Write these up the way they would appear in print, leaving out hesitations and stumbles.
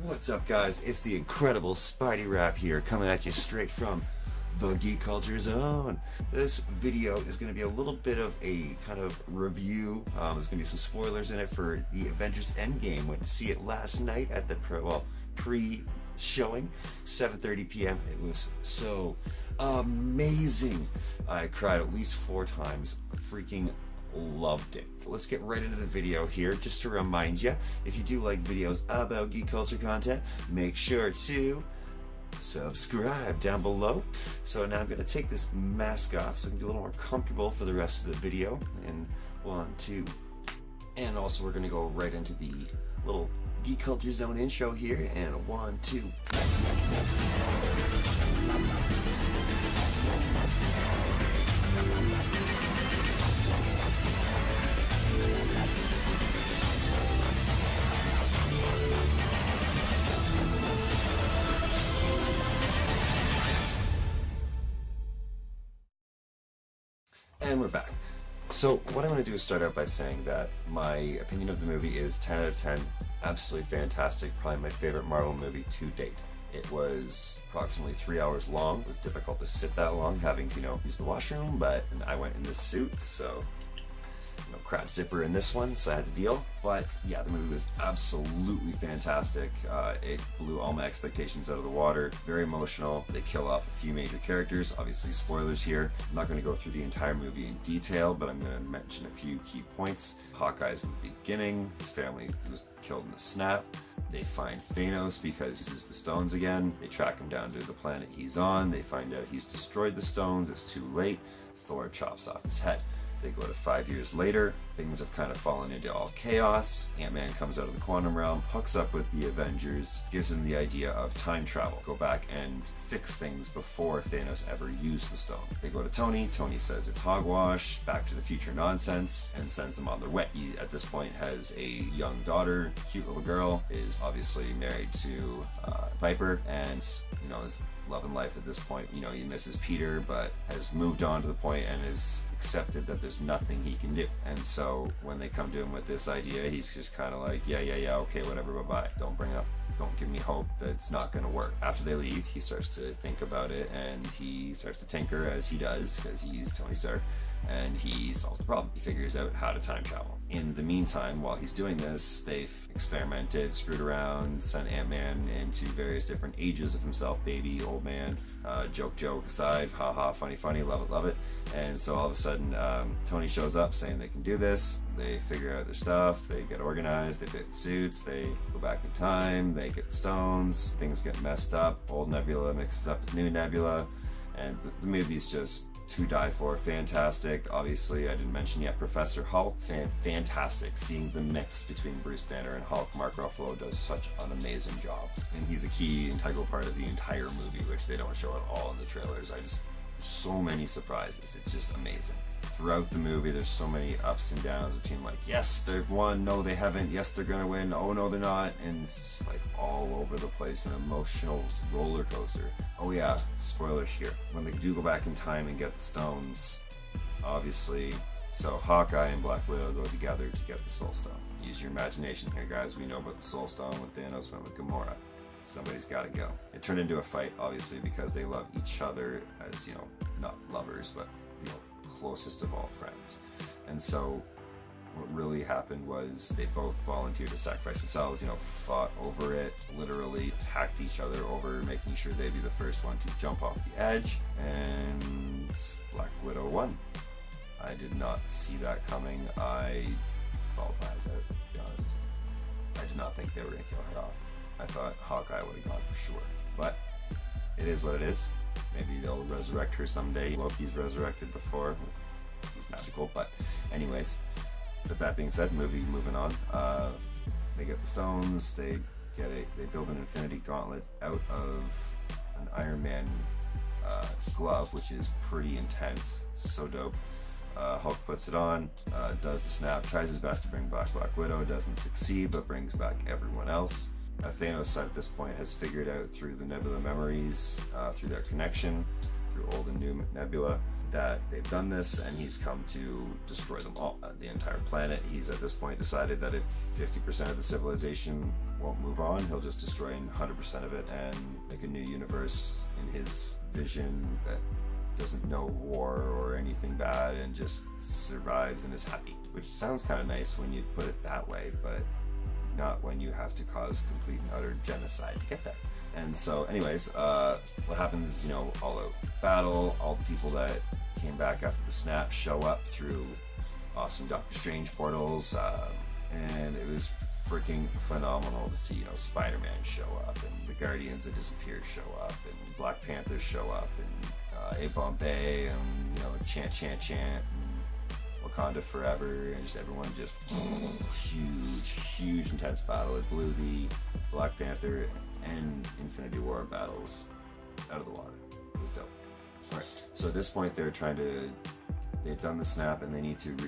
What's up, guys? It's the incredible Spidey RaAB here, coming at you straight from the Geek Culture Zone. This video is going to be a little bit of a kind of review. There's going to be some spoilers in it for the Avengers Endgame. Went to see it last night at the pre-showing, 7:30 p.m. It was so amazing. I cried at least 4 times. Freaking loved it. Let's get right into the video here. Just to remind you, if you do like videos about geek culture content, make sure to subscribe down below. So now I'm going to take this mask off so I can be a little more comfortable for the rest of the video. And 1, 2, and also we're going to go right into the little Geek Culture Zone intro here. And 1, 2. And we're back. So what I'm going to do is start out by saying that my opinion of the movie is 10 out of 10. Absolutely fantastic. Probably my favorite Marvel movie to date. It was approximately 3 hours long. It was difficult to sit that long, having to, use the washroom, but I went in this suit, so no crap zipper in this one, so I had to deal. But yeah, the movie was absolutely fantastic. It blew all my expectations out of the water. Very emotional. They kill off a few major characters. Obviously, spoilers here. I'm not going to go through the entire movie in detail, but I'm going to mention a few key points. Hawkeye's in the beginning. His family was killed in the snap. They find Thanos because he uses the stones again. They track him down to the planet he's on. They find out he's destroyed the stones. It's too late. Thor chops off his head. They go to 5 years later. Things have kind of fallen into all chaos. Ant-Man comes out of the quantum realm, hooks up with the Avengers, gives him the idea of time travel. Go back and fix things before Thanos ever used the stone. They go to Tony. Tony says it's hogwash, Back to the Future nonsense, and sends them on their way. He, at this point, has a young daughter, cute little girl, is obviously married to Piper, and, is loving life at this point. He misses Peter, but has moved on to the point and is accepted that there's nothing he can do. And so when they come to him with this idea, he's just kind of like, yeah, okay, whatever, bye-bye. Don't give me hope that it's not going to work. After they leave, he starts to think about it, and he starts to tinker, as he does, because he's Tony Stark, and he solves the problem. He figures out how to time travel. In the meantime, while he's doing this, they've experimented, screwed around, sent Ant-Man into various different ages of himself, baby, old man, joke aside, haha, funny, love it. And so all of a sudden, Tony shows up saying they can do this. They figure out their stuff, they get organized, they fit suits, they go back in time, they get the stones, things get messed up, old Nebula mixes up with new Nebula, and the movie's just to die for. Fantastic. Obviously, I didn't mention yet Professor Hulk. Fantastic. Seeing the mix between Bruce Banner and Hulk. Mark Ruffalo does such an amazing job, and he's a key integral part of the entire movie, which they don't show at all in the trailers. So many surprises. It's just amazing. Throughout the movie, there's so many ups and downs between, like, yes, they've won, no, they haven't, yes, they're gonna win, oh, no, they're not, and it's just, like, all over the place, an emotional roller coaster. Oh yeah, spoiler here. When they do go back in time and get the stones, obviously, so Hawkeye and Black Widow go together to get the Soul Stone. Use your imagination here, guys. We know about the Soul Stone when Thanos went with Gamora. Somebody's gotta go. It turned into a fight, obviously, because they love each other as, not lovers, but, closest of all friends. And so what really happened was they both volunteered to sacrifice themselves, fought over it, literally attacked each other over making sure they'd be the first one to jump off the edge, and Black Widow won. I did not see that coming. I bawled my eyes out, to be honest. I did not think they were going to kill her off. I thought Hawkeye would have gone for sure, but it is what it is. Maybe they'll resurrect her someday. Loki's resurrected before. He's magical, but anyways. With that being said, moving on. They get the stones. They build an Infinity Gauntlet out of an Iron Man glove, which is pretty intense. So dope. Hulk puts it on, does the snap, tries his best to bring back Black Widow, doesn't succeed, but brings back everyone else. Thanos at this point has figured out through the Nebula memories, through their connection, through old and new Nebula, that they've done this, and he's come to destroy them all, the entire planet. He's at this point decided that if 50% of the civilization won't move on. He'll just destroy 100% of it and make a new universe in his vision that doesn't know war or anything bad and just survives and is happy. Which sounds kind of nice when you put it that way, but not when you have to cause complete and utter genocide to get that. And so anyways, what happens is, you know, all out battle, all the people that came back after the snap show up through awesome Doctor Strange portals, and it was freaking phenomenal to see, you know, Spider-Man show up, and the Guardians that disappeared show up, and Black Panther show up, and A Bombay, and, you know, chant, and Wakanda Forever, and just everyone just huge intense battle. It blew the Black Panther and Infinity War battles out of the water. It was dope. Alright, so at this point they've done the snap, and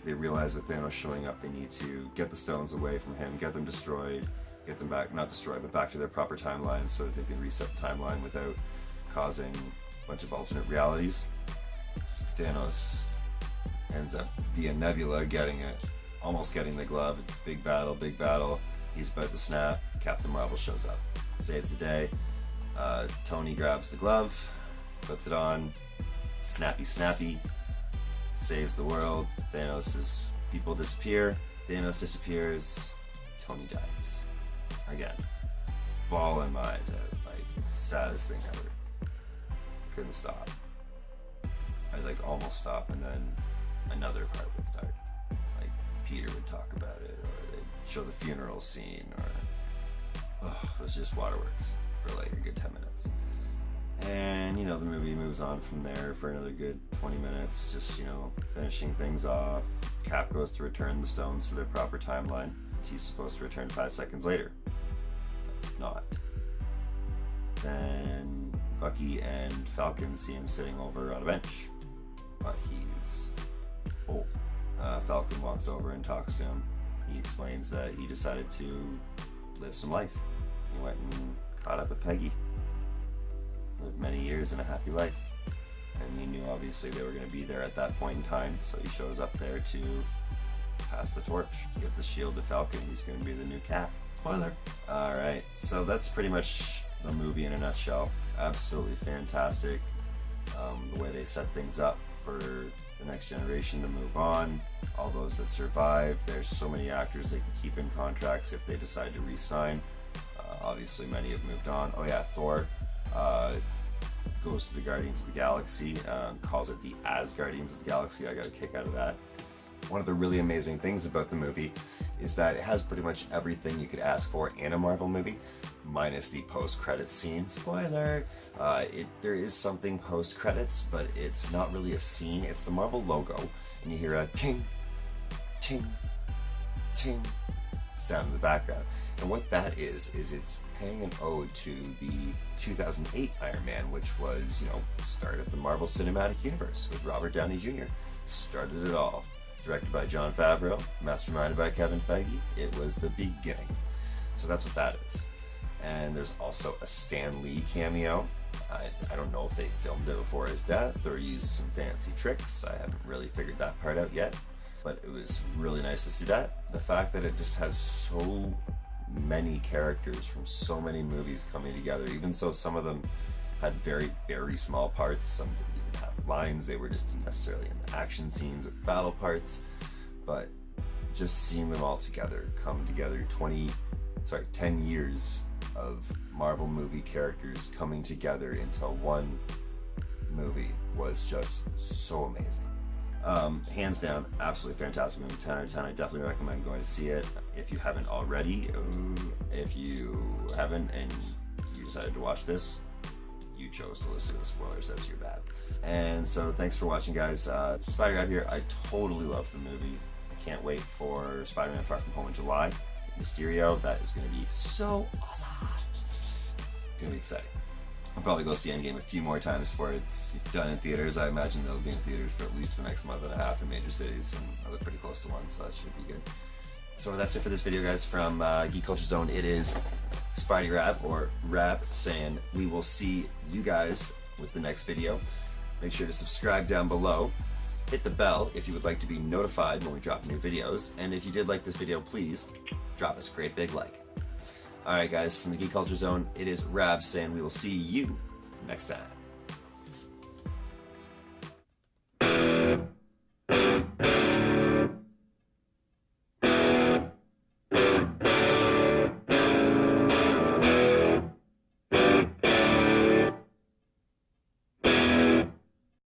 they realize with Thanos showing up, they need to get the stones away from him, get them destroyed, get them back, not destroyed, but back to their proper timeline so that they can reset the timeline without causing a bunch of alternate realities. Thanos ends up via Nebula almost getting the glove. Big battle. He's about to snap. Captain Marvel shows up, saves the day. Tony grabs the glove, puts it on. Snappy, saves the world. Thanos' people disappear. Thanos disappears. Tony dies. Again, bawling my eyes out. Like, saddest thing ever. Couldn't stop. I like almost stopped, and then another part would start. Like Peter would talk about it, or they'd show the funeral scene, or it was just waterworks for like a good 10 minutes. And, you know, the movie moves on from there for another good 20 minutes, just, you know, finishing things off. Cap goes to return the stones to their proper timeline. He's supposed to return 5 seconds later. That's not. Then Bucky and Falcon see him sitting over on a bench, but he's old. Falcon walks over and talks to him. He explains that he decided to live some life. He went and caught up with Peggy. Lived many years in a happy life. And he knew obviously they were going to be there at that point in time, so he shows up there to pass the torch. Gives the shield to Falcon. He's going to be the new Cap. Spoiler! Alright, so that's pretty much the movie in a nutshell. Absolutely fantastic. The way they set things up for the next generation to move on. All those that survived. There's so many actors they can keep in contracts if they decide to re-sign. Obviously many have moved on. Oh yeah, Thor goes to the Guardians of the Galaxy, calls it the Asgardians of the Galaxy. I got a kick out of that. One of the really amazing things about the movie is that it has pretty much everything you could ask for in a Marvel movie, minus the post-credits scene. Spoiler! There is something post-credits, but it's not really a scene. It's the Marvel logo, and you hear a ting, ting, ting sound in the background. And what that is it's paying an ode to the 2008 Iron Man, which was, you know, start of the Marvel Cinematic Universe with Robert Downey Jr. Started it all. Directed by Jon Favreau, masterminded by Kevin Feige. It was the beginning. So that's what that is. And there's also a Stan Lee cameo. I don't know if they filmed it before his death or used some fancy tricks. I haven't really figured that part out yet. But it was really nice to see that. The fact that it just has so many characters from so many movies coming together, even so some of them had very, very small parts. Some didn't even have lines. They were just necessarily in the action scenes or battle parts. But just seeing them all together, come together, 10 years of Marvel movie characters coming together into one movie was just so amazing. Hands down, absolutely fantastic movie. 10 out of 10. I definitely recommend going to see it if you haven't already. If you haven't and you decided to watch this, you chose to listen to the spoilers. That's your bad. And so thanks for watching, guys. Spidey RaAB here. I totally love the movie. I can't wait for Spider-Man Far From Home in July. Mysterio, that is going to be so awesome. It's going to be exciting. I'll probably go see Endgame a few more times before it's done in theaters. I imagine they'll be in theaters for at least the next month and a half in major cities, and I live pretty close to one, so that should be good. So that's it for this video, guys, from Geek Culture Zone. It is Spidey RaAB, or RaAB, saying we will see you guys with the next video. Make sure to subscribe down below. Hit the bell if you would like to be notified when we drop new videos. And if you did like this video, please drop us a great big like. Alright guys, from the Geek Culture Zone, it is RaAB saying we will see you next time.